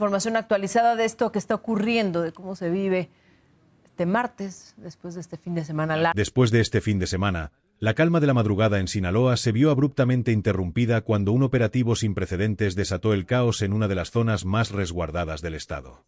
Información actualizada de esto que está ocurriendo, de cómo se vive este martes, después de este fin de semana largo. Después de este fin de semana, la calma de la madrugada en Sinaloa se vio abruptamente interrumpida cuando un operativo sin precedentes desató el caos en una de las zonas más resguardadas del estado.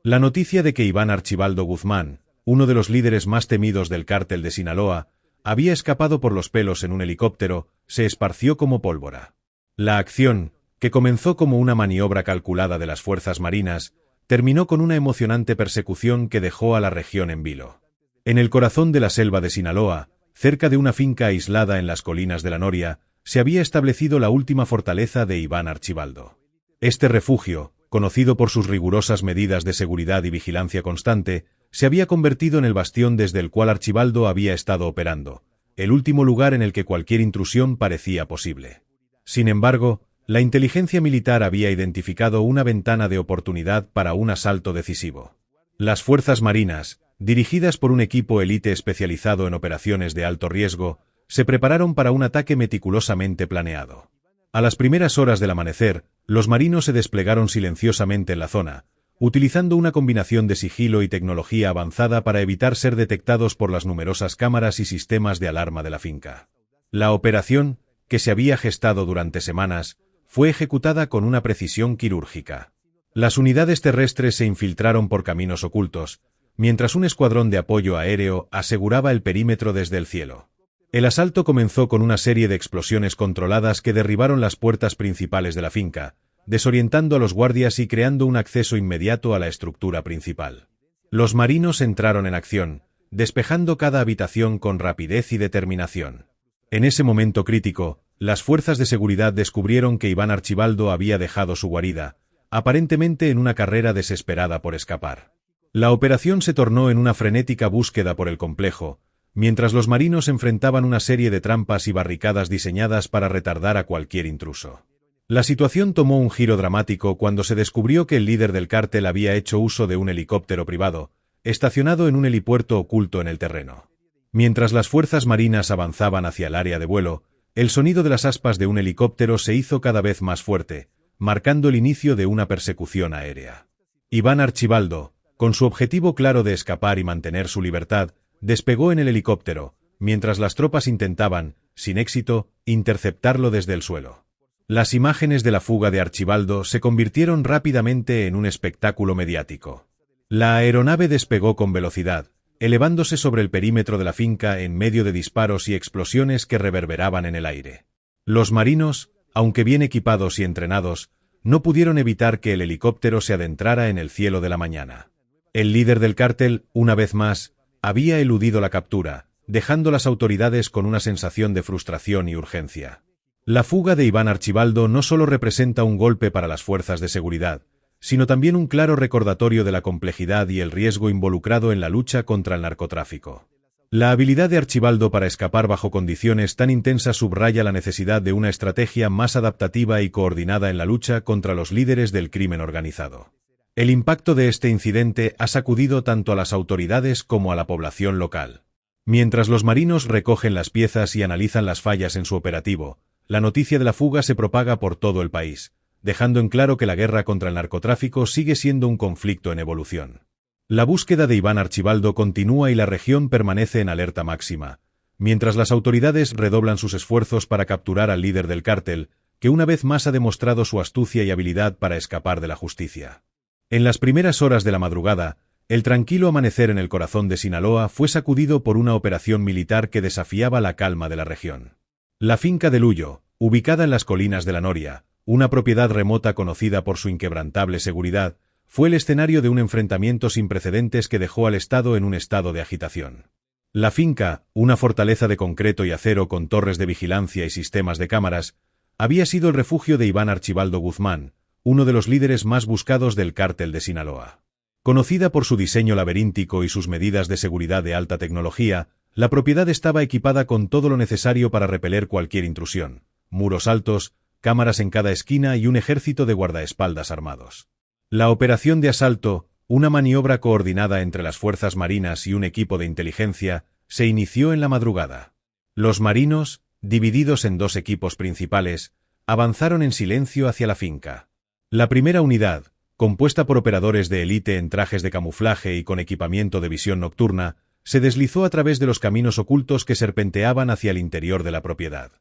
La noticia de que Iván Archibaldo Guzmán, uno de los líderes más temidos del cártel de Sinaloa, había escapado por los pelos en un helicóptero, se esparció como pólvora. La acción, que comenzó como una maniobra calculada de las fuerzas marinas, terminó con una emocionante persecución que dejó a la región en vilo. En el corazón de la selva de Sinaloa, cerca de una finca aislada en las colinas de la Noria, se había establecido la última fortaleza de Iván Archibaldo. Este refugio, conocido por sus rigurosas medidas de seguridad y vigilancia constante, se había convertido en el bastión desde el cual Archibaldo había estado operando, el último lugar en el que cualquier intrusión parecía posible. Sin embargo, la inteligencia militar había identificado una ventana de oportunidad para un asalto decisivo. Las fuerzas marinas, dirigidas por un equipo élite especializado en operaciones de alto riesgo, se prepararon para un ataque meticulosamente planeado. A las primeras horas del amanecer, los marinos se desplegaron silenciosamente en la zona, utilizando una combinación de sigilo y tecnología avanzada para evitar ser detectados por las numerosas cámaras y sistemas de alarma de la finca. La operación, que se había gestado durante semanas, fue ejecutada con una precisión quirúrgica. Las unidades terrestres se infiltraron por caminos ocultos, mientras un escuadrón de apoyo aéreo aseguraba el perímetro desde el cielo. El asalto comenzó con una serie de explosiones controladas que derribaron las puertas principales de la finca, desorientando a los guardias y creando un acceso inmediato a la estructura principal. Los marinos entraron en acción, despejando cada habitación con rapidez y determinación. En ese momento crítico, las fuerzas de seguridad descubrieron que Iván Archibaldo había dejado su guarida, aparentemente en una carrera desesperada por escapar. La operación se tornó en una frenética búsqueda por el complejo, mientras los marinos enfrentaban una serie de trampas y barricadas diseñadas para retardar a cualquier intruso. La situación tomó un giro dramático cuando se descubrió que el líder del cártel había hecho uso de un helicóptero privado, estacionado en un helipuerto oculto en el terreno. Mientras las fuerzas marinas avanzaban hacia el área de vuelo, el sonido de las aspas de un helicóptero se hizo cada vez más fuerte, marcando el inicio de una persecución aérea. Iván Archibaldo, con su objetivo claro de escapar y mantener su libertad, despegó en el helicóptero, mientras las tropas intentaban, sin éxito, interceptarlo desde el suelo. Las imágenes de la fuga de Archibaldo se convirtieron rápidamente en un espectáculo mediático. La aeronave despegó con velocidad, elevándose sobre el perímetro de la finca en medio de disparos y explosiones que reverberaban en el aire. Los marinos, aunque bien equipados y entrenados, no pudieron evitar que el helicóptero se adentrara en el cielo de la mañana. El líder del cártel, una vez más, había eludido la captura, dejando a las autoridades con una sensación de frustración y urgencia. La fuga de Iván Archibaldo no solo representa un golpe para las fuerzas de seguridad, sino también un claro recordatorio de la complejidad y el riesgo involucrado en la lucha contra el narcotráfico. La habilidad de Archibaldo para escapar bajo condiciones tan intensas subraya la necesidad de una estrategia más adaptativa y coordinada en la lucha contra los líderes del crimen organizado. El impacto de este incidente ha sacudido tanto a las autoridades como a la población local. Mientras los marinos recogen las piezas y analizan las fallas en su operativo, la noticia de la fuga se propaga por todo el país, dejando en claro que la guerra contra el narcotráfico sigue siendo un conflicto en evolución. La búsqueda de Iván Archibaldo continúa y la región permanece en alerta máxima, mientras las autoridades redoblan sus esfuerzos para capturar al líder del cártel, que una vez más ha demostrado su astucia y habilidad para escapar de la justicia. En las primeras horas de la madrugada, el tranquilo amanecer en el corazón de Sinaloa fue sacudido por una operación militar que desafiaba la calma de la región. La finca de Luyo, ubicada en las colinas de la Noria, una propiedad remota conocida por su inquebrantable seguridad, fue el escenario de un enfrentamiento sin precedentes que dejó al Estado en un estado de agitación. La finca, una fortaleza de concreto y acero con torres de vigilancia y sistemas de cámaras, había sido el refugio de Iván Archibaldo Guzmán, uno de los líderes más buscados del cártel de Sinaloa. Conocida por su diseño laberíntico y sus medidas de seguridad de alta tecnología, la propiedad estaba equipada con todo lo necesario para repeler cualquier intrusión: muros altos, cámaras en cada esquina y un ejército de guardaespaldas armados. La operación de asalto, una maniobra coordinada entre las fuerzas marinas y un equipo de inteligencia, se inició en la madrugada. Los marinos, divididos en dos equipos principales, avanzaron en silencio hacia la finca. La primera unidad, compuesta por operadores de élite en trajes de camuflaje y con equipamiento de visión nocturna, se deslizó a través de los caminos ocultos que serpenteaban hacia el interior de la propiedad.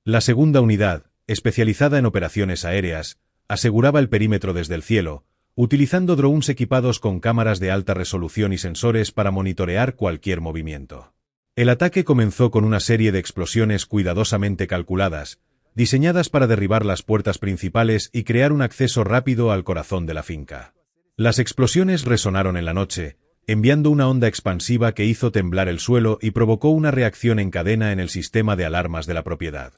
La segunda unidad, especializada en operaciones aéreas, aseguraba el perímetro desde el cielo, utilizando drones equipados con cámaras de alta resolución y sensores para monitorear cualquier movimiento. El ataque comenzó con una serie de explosiones cuidadosamente calculadas, diseñadas para derribar las puertas principales y crear un acceso rápido al corazón de la finca. Las explosiones resonaron en la noche, enviando una onda expansiva que hizo temblar el suelo y provocó una reacción en cadena en el sistema de alarmas de la propiedad.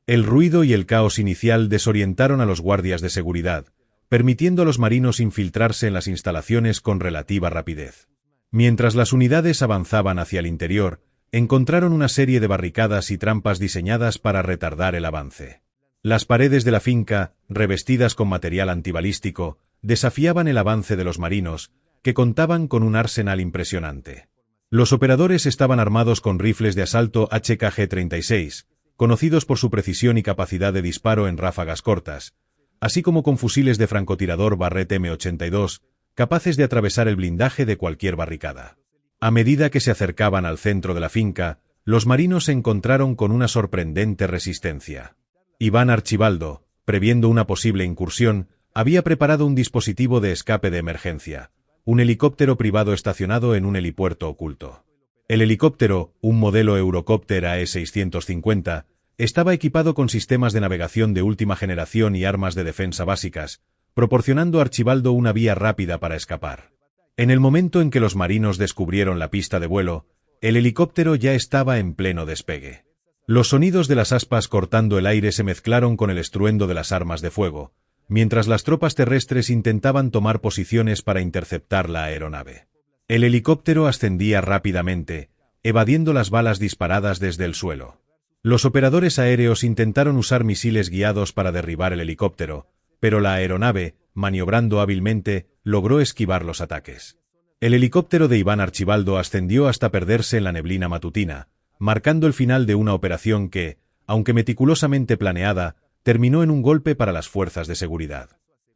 El ruido y el caos inicial desorientaron a los guardias de seguridad, permitiendo a los marinos infiltrarse en las instalaciones con relativa rapidez. Mientras las unidades avanzaban hacia el interior, encontraron una serie de barricadas y trampas diseñadas para retardar el avance. Las paredes de la finca, revestidas con material antibalístico, desafiaban el avance de los marinos, que contaban con un arsenal impresionante. Los operadores estaban armados con rifles de asalto HKG-36, conocidos por su precisión y capacidad de disparo en ráfagas cortas, así como con fusiles de francotirador Barrett M82, capaces de atravesar el blindaje de cualquier barricada. A medida que se acercaban al centro de la finca, los marinos se encontraron con una sorprendente resistencia. Iván Archibaldo, previendo una posible incursión, había preparado un dispositivo de escape de emergencia, un helicóptero privado estacionado en un helipuerto oculto. El helicóptero, un modelo Eurocopter AE-650, estaba equipado con sistemas de navegación de última generación y armas de defensa básicas, proporcionando a Archibaldo una vía rápida para escapar. En el momento en que los marinos descubrieron la pista de vuelo, el helicóptero ya estaba en pleno despegue. Los sonidos de las aspas cortando el aire se mezclaron con el estruendo de las armas de fuego, mientras las tropas terrestres intentaban tomar posiciones para interceptar la aeronave. El helicóptero ascendía rápidamente, evadiendo las balas disparadas desde el suelo. Los operadores aéreos intentaron usar misiles guiados para derribar el helicóptero, pero la aeronave, maniobrando hábilmente, logró esquivar los ataques. El helicóptero de Iván Archibaldo ascendió hasta perderse en la neblina matutina, marcando el final de una operación que, aunque meticulosamente planeada, terminó en un golpe para las fuerzas de seguridad.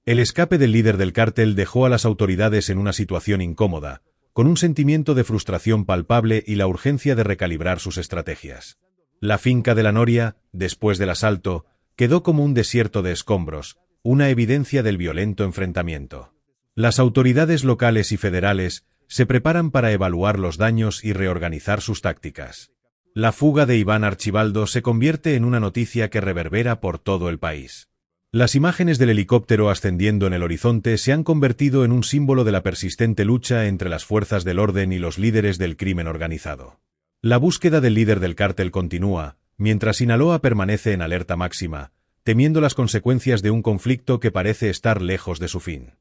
El escape del líder del cártel dejó a las autoridades en una situación incómoda, con un sentimiento de frustración palpable y la urgencia de recalibrar sus estrategias. La finca de la Noria, después del asalto, quedó como un desierto de escombros, una evidencia del violento enfrentamiento. Las autoridades locales y federales se preparan para evaluar los daños y reorganizar sus tácticas. La fuga de Iván Archibaldo se convierte en una noticia que reverbera por todo el país. Las imágenes del helicóptero ascendiendo en el horizonte se han convertido en un símbolo de la persistente lucha entre las fuerzas del orden y los líderes del crimen organizado. La búsqueda del líder del cártel continúa, mientras Sinaloa permanece en alerta máxima, temiendo las consecuencias de un conflicto que parece estar lejos de su fin.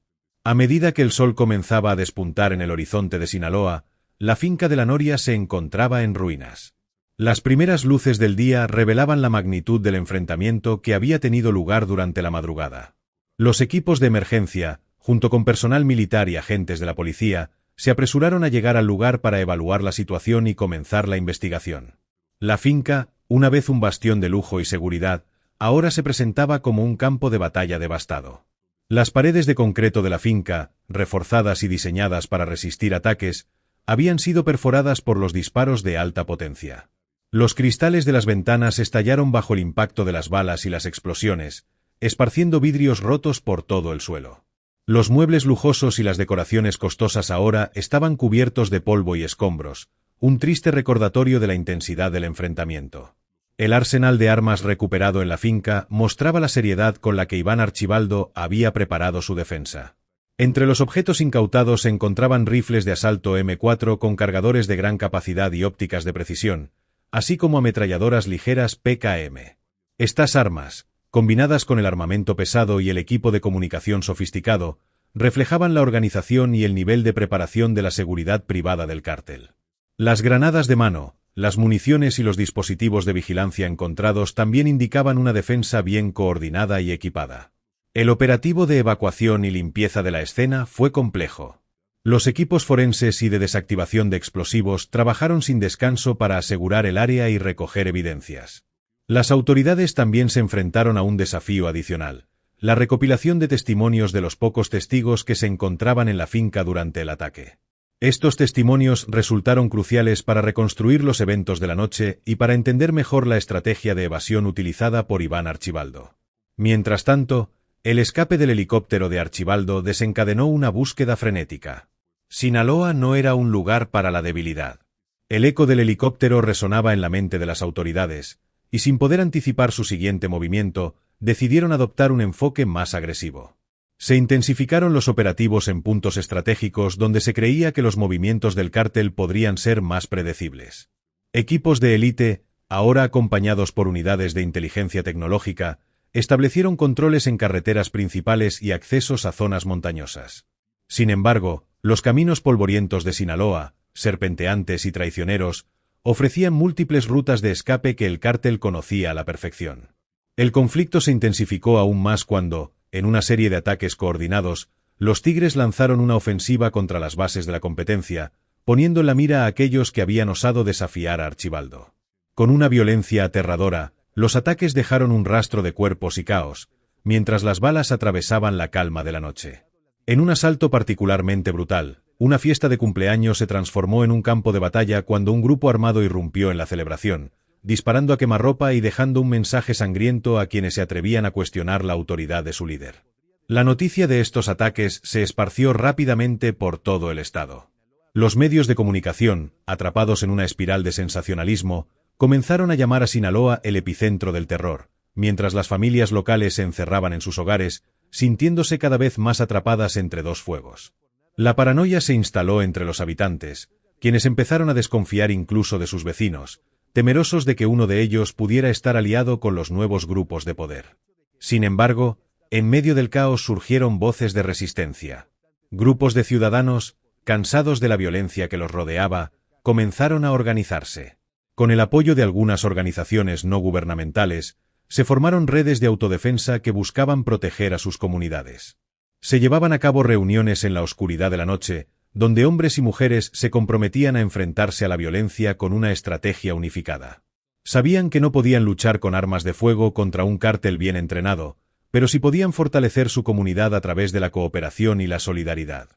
A medida que el sol comenzaba a despuntar en el horizonte de Sinaloa, la finca de la Noria se encontraba en ruinas. Las primeras luces del día revelaban la magnitud del enfrentamiento que había tenido lugar durante la madrugada. Los equipos de emergencia, junto con personal militar y agentes de la policía, se apresuraron a llegar al lugar para evaluar la situación y comenzar la investigación. La finca, una vez un bastión de lujo y seguridad, ahora se presentaba como un campo de batalla devastado. Las paredes de concreto de la finca, reforzadas y diseñadas para resistir ataques, habían sido perforadas por los disparos de alta potencia. Los cristales de las ventanas estallaron bajo el impacto de las balas y las explosiones, esparciendo vidrios rotos por todo el suelo. Los muebles lujosos y las decoraciones costosas ahora estaban cubiertos de polvo y escombros, un triste recordatorio de la intensidad del enfrentamiento. El arsenal de armas recuperado en la finca mostraba la seriedad con la que Iván Archibaldo había preparado su defensa. Entre los objetos incautados se encontraban rifles de asalto M4 con cargadores de gran capacidad y ópticas de precisión, así como ametralladoras ligeras PKM. Estas armas, combinadas con el armamento pesado y el equipo de comunicación sofisticado, reflejaban la organización y el nivel de preparación de la seguridad privada del cártel. Las granadas de mano, las municiones y los dispositivos de vigilancia encontrados también indicaban una defensa bien coordinada y equipada. El operativo de evacuación y limpieza de la escena fue complejo. Los equipos forenses y de desactivación de explosivos trabajaron sin descanso para asegurar el área y recoger evidencias. Las autoridades también se enfrentaron a un desafío adicional: la recopilación de testimonios de los pocos testigos que se encontraban en la finca durante el ataque. Estos testimonios resultaron cruciales para reconstruir los eventos de la noche y para entender mejor la estrategia de evasión utilizada por Iván Archibaldo. Mientras tanto, el escape del helicóptero de Archibaldo desencadenó una búsqueda frenética. Sinaloa no era un lugar para la debilidad. El eco del helicóptero resonaba en la mente de las autoridades, y sin poder anticipar su siguiente movimiento, decidieron adoptar un enfoque más agresivo. Se intensificaron los operativos en puntos estratégicos donde se creía que los movimientos del cártel podrían ser más predecibles. Equipos de élite, ahora acompañados por unidades de inteligencia tecnológica, establecieron controles en carreteras principales y accesos a zonas montañosas. Sin embargo, los caminos polvorientos de Sinaloa, serpenteantes y traicioneros, ofrecían múltiples rutas de escape que el cártel conocía a la perfección. El conflicto se intensificó aún más cuando, en una serie de ataques coordinados, los Tigres lanzaron una ofensiva contra las bases de la competencia, poniendo en la mira a aquellos que habían osado desafiar a Archibaldo. Con una violencia aterradora, los ataques dejaron un rastro de cuerpos y caos, mientras las balas atravesaban la calma de la noche. En un asalto particularmente brutal, una fiesta de cumpleaños se transformó en un campo de batalla cuando un grupo armado irrumpió en la celebración, disparando a quemarropa y dejando un mensaje sangriento a quienes se atrevían a cuestionar la autoridad de su líder. La noticia de estos ataques se esparció rápidamente por todo el estado. Los medios de comunicación, atrapados en una espiral de sensacionalismo, comenzaron a llamar a Sinaloa el epicentro del terror, mientras las familias locales se encerraban en sus hogares, sintiéndose cada vez más atrapadas entre dos fuegos. La paranoia se instaló entre los habitantes, quienes empezaron a desconfiar incluso de sus vecinos, temerosos de que uno de ellos pudiera estar aliado con los nuevos grupos de poder. Sin embargo, en medio del caos surgieron voces de resistencia. Grupos de ciudadanos, cansados de la violencia que los rodeaba, comenzaron a organizarse. Con el apoyo de algunas organizaciones no gubernamentales, se formaron redes de autodefensa que buscaban proteger a sus comunidades. Se llevaban a cabo reuniones en la oscuridad de la noche, donde hombres y mujeres se comprometían a enfrentarse a la violencia con una estrategia unificada. Sabían que no podían luchar con armas de fuego contra un cártel bien entrenado, pero sí podían fortalecer su comunidad a través de la cooperación y la solidaridad.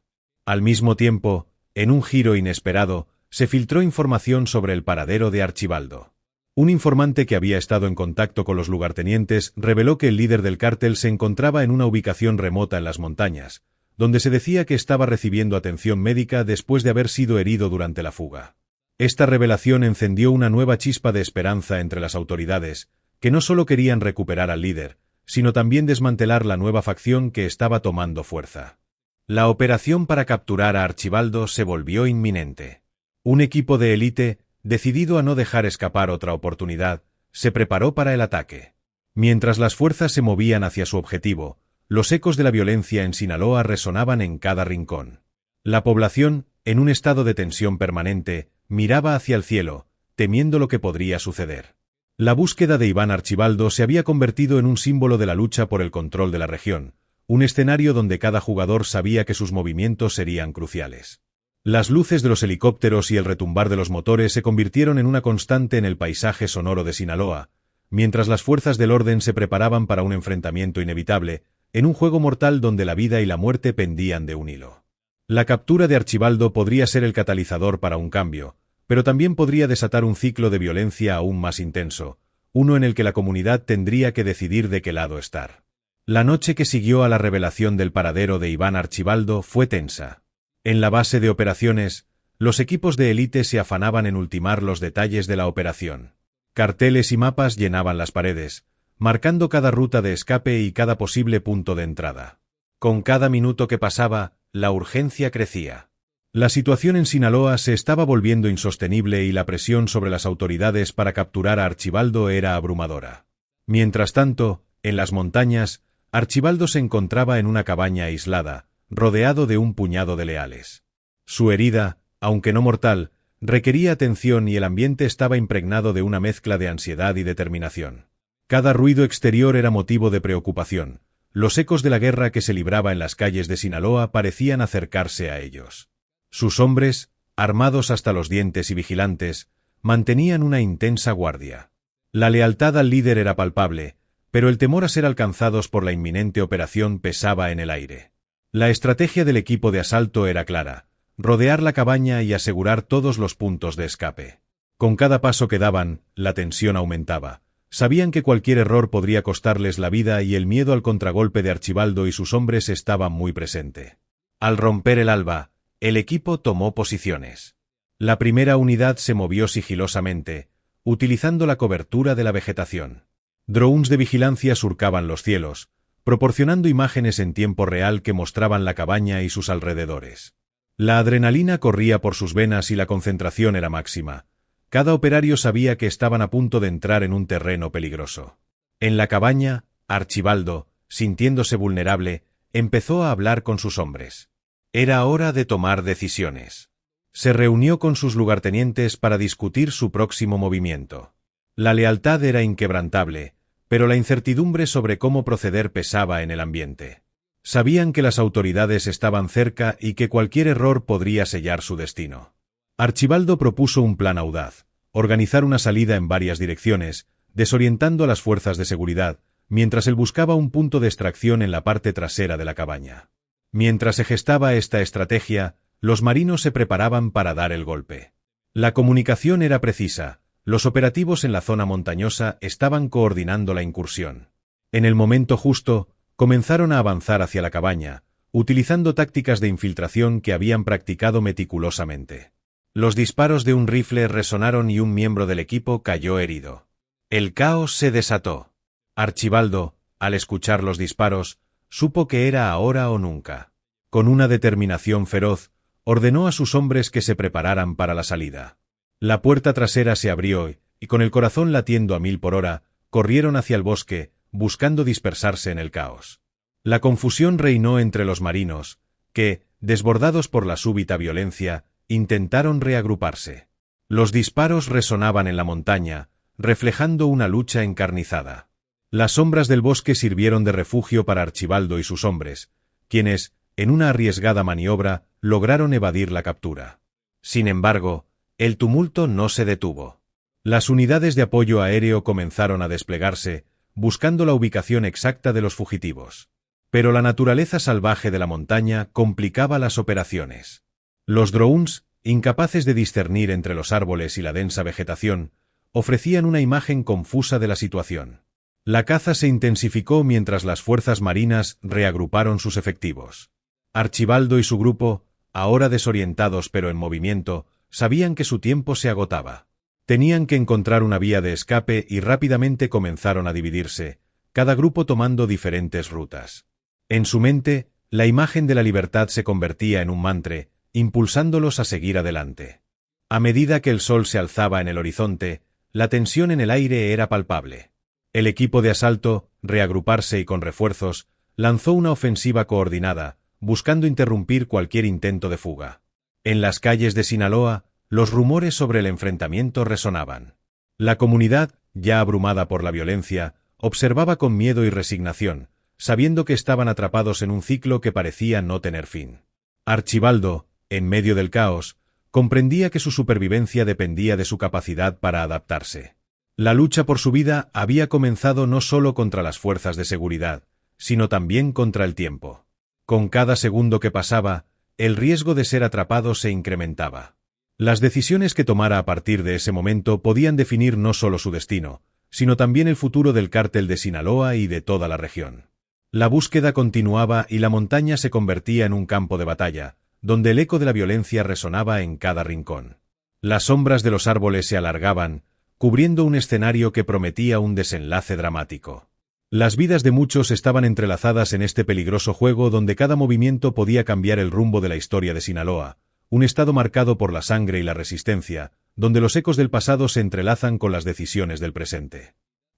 Al mismo tiempo, en un giro inesperado, se filtró información sobre el paradero de Archibaldo. Un informante que había estado en contacto con los lugartenientes reveló que el líder del cártel se encontraba en una ubicación remota en las montañas, donde se decía que estaba recibiendo atención médica después de haber sido herido durante la fuga. Esta revelación encendió una nueva chispa de esperanza entre las autoridades, que no solo querían recuperar al líder, sino también desmantelar la nueva facción que estaba tomando fuerza. La operación para capturar a Archibaldo se volvió inminente. Un equipo de élite, decidido a no dejar escapar otra oportunidad, se preparó para el ataque. Mientras las fuerzas se movían hacia su objetivo, los ecos de la violencia en Sinaloa resonaban en cada rincón. La población, en un estado de tensión permanente, miraba hacia el cielo, temiendo lo que podría suceder. La búsqueda de Iván Archibaldo se había convertido en un símbolo de la lucha por el control de la región, un escenario donde cada jugador sabía que sus movimientos serían cruciales. Las luces de los helicópteros y el retumbar de los motores se convirtieron en una constante en el paisaje sonoro de Sinaloa, mientras las fuerzas del orden se preparaban para un enfrentamiento inevitable, en un juego mortal donde la vida y la muerte pendían de un hilo. La captura de Archibaldo podría ser el catalizador para un cambio, pero también podría desatar un ciclo de violencia aún más intenso, uno en el que la comunidad tendría que decidir de qué lado estar. La noche que siguió a la revelación del paradero de Iván Archibaldo fue tensa. En la base de operaciones, los equipos de élite se afanaban en ultimar los detalles de la operación. Carteles y mapas llenaban las paredes, marcando cada ruta de escape y cada posible punto de entrada. Con cada minuto que pasaba, la urgencia crecía. La situación en Sinaloa se estaba volviendo insostenible y la presión sobre las autoridades para capturar a Archibaldo era abrumadora. Mientras tanto, en las montañas, Archibaldo se encontraba en una cabaña aislada, rodeado de un puñado de leales. Su herida, aunque no mortal, requería atención y el ambiente estaba impregnado de una mezcla de ansiedad y determinación. Cada ruido exterior era motivo de preocupación. Los ecos de la guerra que se libraba en las calles de Sinaloa parecían acercarse a ellos. Sus hombres, armados hasta los dientes y vigilantes, mantenían una intensa guardia. La lealtad al líder era palpable, pero el temor a ser alcanzados por la inminente operación pesaba en el aire. La estrategia del equipo de asalto era clara: rodear la cabaña y asegurar todos los puntos de escape. Con cada paso que daban, la tensión aumentaba. Sabían que cualquier error podría costarles la vida y el miedo al contragolpe de Archibaldo y sus hombres estaba muy presente. Al romper el alba, el equipo tomó posiciones. La primera unidad se movió sigilosamente, utilizando la cobertura de la vegetación. Drones de vigilancia surcaban los cielos, proporcionando imágenes en tiempo real que mostraban la cabaña y sus alrededores. La adrenalina corría por sus venas y la concentración era máxima. Cada operario sabía que estaban a punto de entrar en un terreno peligroso. En la cabaña, Archibaldo, sintiéndose vulnerable, empezó a hablar con sus hombres. Era hora de tomar decisiones. Se reunió con sus lugartenientes para discutir su próximo movimiento. La lealtad era inquebrantable, pero la incertidumbre sobre cómo proceder pesaba en el ambiente. Sabían que las autoridades estaban cerca y que cualquier error podría sellar su destino. Archibaldo propuso un plan audaz: organizar una salida en varias direcciones, desorientando a las fuerzas de seguridad, mientras él buscaba un punto de extracción en la parte trasera de la cabaña. Mientras se gestaba esta estrategia, los marinos se preparaban para dar el golpe. La comunicación era precisa: los operativos en la zona montañosa estaban coordinando la incursión. En el momento justo, comenzaron a avanzar hacia la cabaña, utilizando tácticas de infiltración que habían practicado meticulosamente. Los disparos de un rifle resonaron y un miembro del equipo cayó herido. El caos se desató. Archibaldo, al escuchar los disparos, supo que era ahora o nunca. Con una determinación feroz, ordenó a sus hombres que se prepararan para la salida. La puerta trasera se abrió y, con el corazón latiendo a 1000 por hora, corrieron hacia el bosque, buscando dispersarse en el caos. La confusión reinó entre los marinos, que, desbordados por la súbita violencia, intentaron reagruparse. Los disparos resonaban en la montaña, reflejando una lucha encarnizada. Las sombras del bosque sirvieron de refugio para Archibaldo y sus hombres, quienes, en una arriesgada maniobra, lograron evadir la captura. Sin embargo, el tumulto no se detuvo. Las unidades de apoyo aéreo comenzaron a desplegarse, buscando la ubicación exacta de los fugitivos. Pero la naturaleza salvaje de la montaña complicaba las operaciones. Los drones, incapaces de discernir entre los árboles y la densa vegetación, ofrecían una imagen confusa de la situación. La caza se intensificó mientras las fuerzas marinas reagruparon sus efectivos. Archibaldo y su grupo, ahora desorientados pero en movimiento, sabían que su tiempo se agotaba. Tenían que encontrar una vía de escape y rápidamente comenzaron a dividirse, cada grupo tomando diferentes rutas. En su mente, la imagen de la libertad se convertía en un mantra, impulsándolos a seguir adelante. A medida que el sol se alzaba en el horizonte, la tensión en el aire era palpable. El equipo de asalto, reagruparse y con refuerzos, lanzó una ofensiva coordinada, buscando interrumpir cualquier intento de fuga. En las calles de Sinaloa, los rumores sobre el enfrentamiento resonaban. La comunidad, ya abrumada por la violencia, observaba con miedo y resignación, sabiendo que estaban atrapados en un ciclo que parecía no tener fin. Archibaldo, en medio del caos, comprendía que su supervivencia dependía de su capacidad para adaptarse. La lucha por su vida había comenzado no solo contra las fuerzas de seguridad, sino también contra el tiempo. Con cada segundo que pasaba, el riesgo de ser atrapado se incrementaba. Las decisiones que tomara a partir de ese momento podían definir no solo su destino, sino también el futuro del cártel de Sinaloa y de toda la región. La búsqueda continuaba y la montaña se convertía en un campo de batalla, donde el eco de la violencia resonaba en cada rincón. Las sombras de los árboles se alargaban, cubriendo un escenario que prometía un desenlace dramático. Las vidas de muchos estaban entrelazadas en este peligroso juego donde cada movimiento podía cambiar el rumbo de la historia de Sinaloa, un estado marcado por la sangre y la resistencia, donde los ecos del pasado se entrelazan con las decisiones del presente.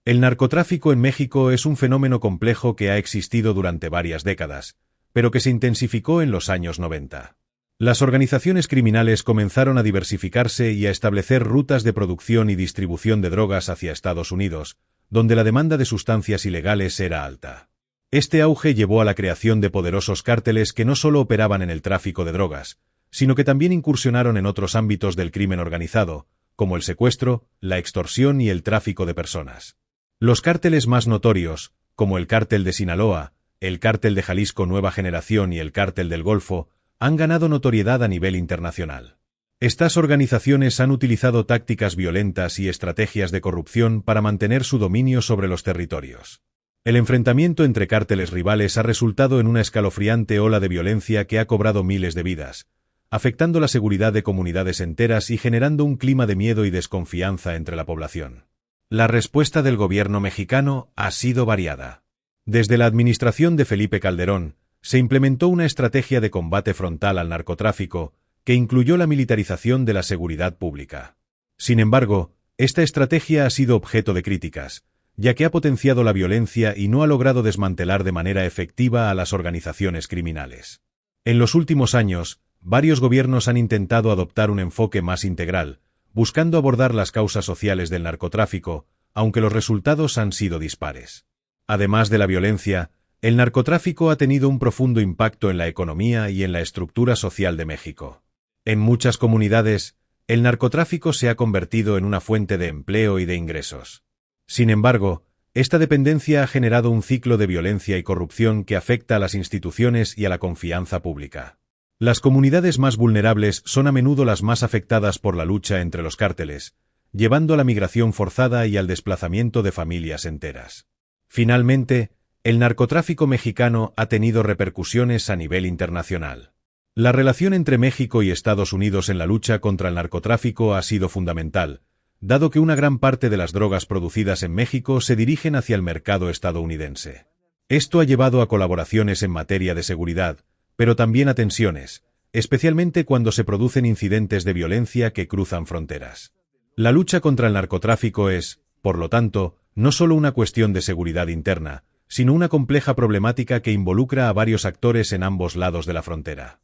El narcotráfico en México es un fenómeno complejo que ha existido durante varias décadas, pero que se intensificó en los años 90. Las organizaciones criminales comenzaron a diversificarse y a establecer rutas de producción y distribución de drogas hacia Estados Unidos, donde la demanda de sustancias ilegales era alta. Este auge llevó a la creación de poderosos cárteles que no solo operaban en el tráfico de drogas, sino que también incursionaron en otros ámbitos del crimen organizado, como el secuestro, la extorsión y el tráfico de personas. Los cárteles más notorios, como el Cártel de Sinaloa, el Cártel de Jalisco Nueva Generación y el Cártel del Golfo, han ganado notoriedad a nivel internacional. Estas organizaciones han utilizado tácticas violentas y estrategias de corrupción para mantener su dominio sobre los territorios. El enfrentamiento entre cárteles rivales ha resultado en una escalofriante ola de violencia que ha cobrado miles de vidas, afectando la seguridad de comunidades enteras y generando un clima de miedo y desconfianza entre la población. La respuesta del gobierno mexicano ha sido variada. Desde la administración de Felipe Calderón, se implementó una estrategia de combate frontal al narcotráfico que incluyó la militarización de la seguridad pública. Sin embargo, esta estrategia ha sido objeto de críticas, ya que ha potenciado la violencia y no ha logrado desmantelar de manera efectiva a las organizaciones criminales. En los últimos años, varios gobiernos han intentado adoptar un enfoque más integral, buscando abordar las causas sociales del narcotráfico, aunque los resultados han sido dispares. Además de la violencia, el narcotráfico ha tenido un profundo impacto en la economía y en la estructura social de México. En muchas comunidades, el narcotráfico se ha convertido en una fuente de empleo y de ingresos. Sin embargo, esta dependencia ha generado un ciclo de violencia y corrupción que afecta a las instituciones y a la confianza pública. Las comunidades más vulnerables son a menudo las más afectadas por la lucha entre los cárteles, llevando a la migración forzada y al desplazamiento de familias enteras. Finalmente, el narcotráfico mexicano ha tenido repercusiones a nivel internacional. La relación entre México y Estados Unidos en la lucha contra el narcotráfico ha sido fundamental, dado que una gran parte de las drogas producidas en México se dirigen hacia el mercado estadounidense. Esto ha llevado a colaboraciones en materia de seguridad, pero también a tensiones, especialmente cuando se producen incidentes de violencia que cruzan fronteras. La lucha contra el narcotráfico es, por lo tanto, no solo una cuestión de seguridad interna, sino una compleja problemática que involucra a varios actores en ambos lados de la frontera.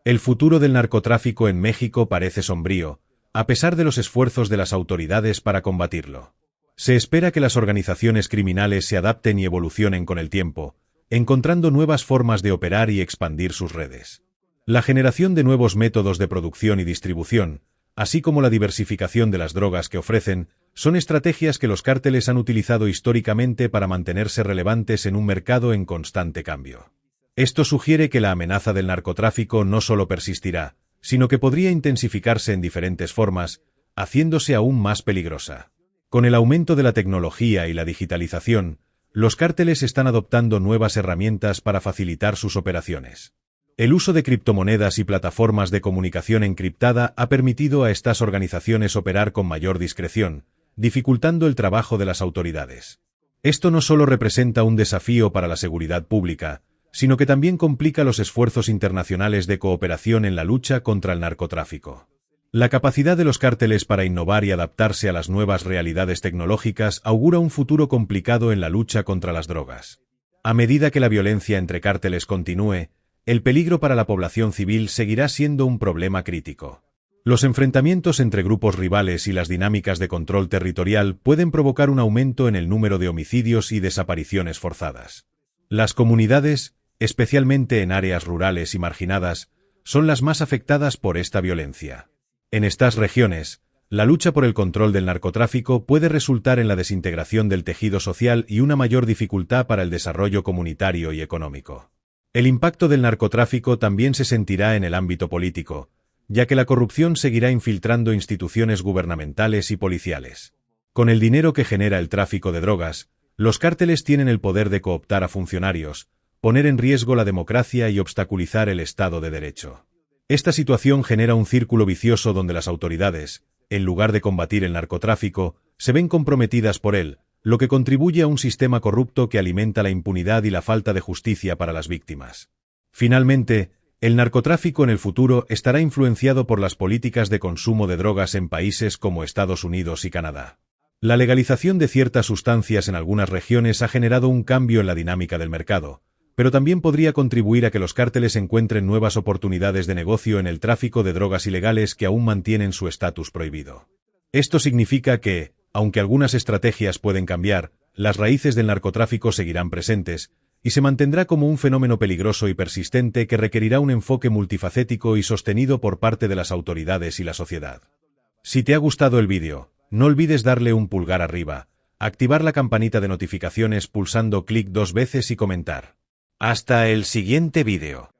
El futuro del narcotráfico en México parece sombrío, a pesar de los esfuerzos de las autoridades para combatirlo. Se espera que las organizaciones criminales se adapten y evolucionen con el tiempo, encontrando nuevas formas de operar y expandir sus redes. La generación de nuevos métodos de producción y distribución, así como la diversificación de las drogas que ofrecen, son estrategias que los cárteles han utilizado históricamente para mantenerse relevantes en un mercado en constante cambio. Esto sugiere que la amenaza del narcotráfico no solo persistirá, sino que podría intensificarse en diferentes formas, haciéndose aún más peligrosa. Con el aumento de la tecnología y la digitalización, los cárteles están adoptando nuevas herramientas para facilitar sus operaciones. El uso de criptomonedas y plataformas de comunicación encriptada ha permitido a estas organizaciones operar con mayor discreción, dificultando el trabajo de las autoridades. Esto no solo representa un desafío para la seguridad pública, sino que también complica los esfuerzos internacionales de cooperación en la lucha contra el narcotráfico. La capacidad de los cárteles para innovar y adaptarse a las nuevas realidades tecnológicas augura un futuro complicado en la lucha contra las drogas. A medida que la violencia entre cárteles continúe, el peligro para la población civil seguirá siendo un problema crítico. Los enfrentamientos entre grupos rivales y las dinámicas de control territorial pueden provocar un aumento en el número de homicidios y desapariciones forzadas. Las comunidades, especialmente en áreas rurales y marginadas, son las más afectadas por esta violencia. En estas regiones, la lucha por el control del narcotráfico puede resultar en la desintegración del tejido social y una mayor dificultad para el desarrollo comunitario y económico. El impacto del narcotráfico también se sentirá en el ámbito político, ya que la corrupción seguirá infiltrando instituciones gubernamentales y policiales. Con el dinero que genera el tráfico de drogas, los cárteles tienen el poder de cooptar a funcionarios, poner en riesgo la democracia y obstaculizar el Estado de Derecho. Esta situación genera un círculo vicioso donde las autoridades, en lugar de combatir el narcotráfico, se ven comprometidas por él, lo que contribuye a un sistema corrupto que alimenta la impunidad y la falta de justicia para las víctimas. Finalmente, el narcotráfico en el futuro estará influenciado por las políticas de consumo de drogas en países como Estados Unidos y Canadá. La legalización de ciertas sustancias en algunas regiones ha generado un cambio en la dinámica del mercado, pero también podría contribuir a que los cárteles encuentren nuevas oportunidades de negocio en el tráfico de drogas ilegales que aún mantienen su estatus prohibido. Esto significa que, aunque algunas estrategias pueden cambiar, las raíces del narcotráfico seguirán presentes, y se mantendrá como un fenómeno peligroso y persistente que requerirá un enfoque multifacético y sostenido por parte de las autoridades y la sociedad. Si te ha gustado el vídeo, no olvides darle un pulgar arriba, activar la campanita de notificaciones pulsando clic 2 veces y comentar. Hasta el siguiente vídeo.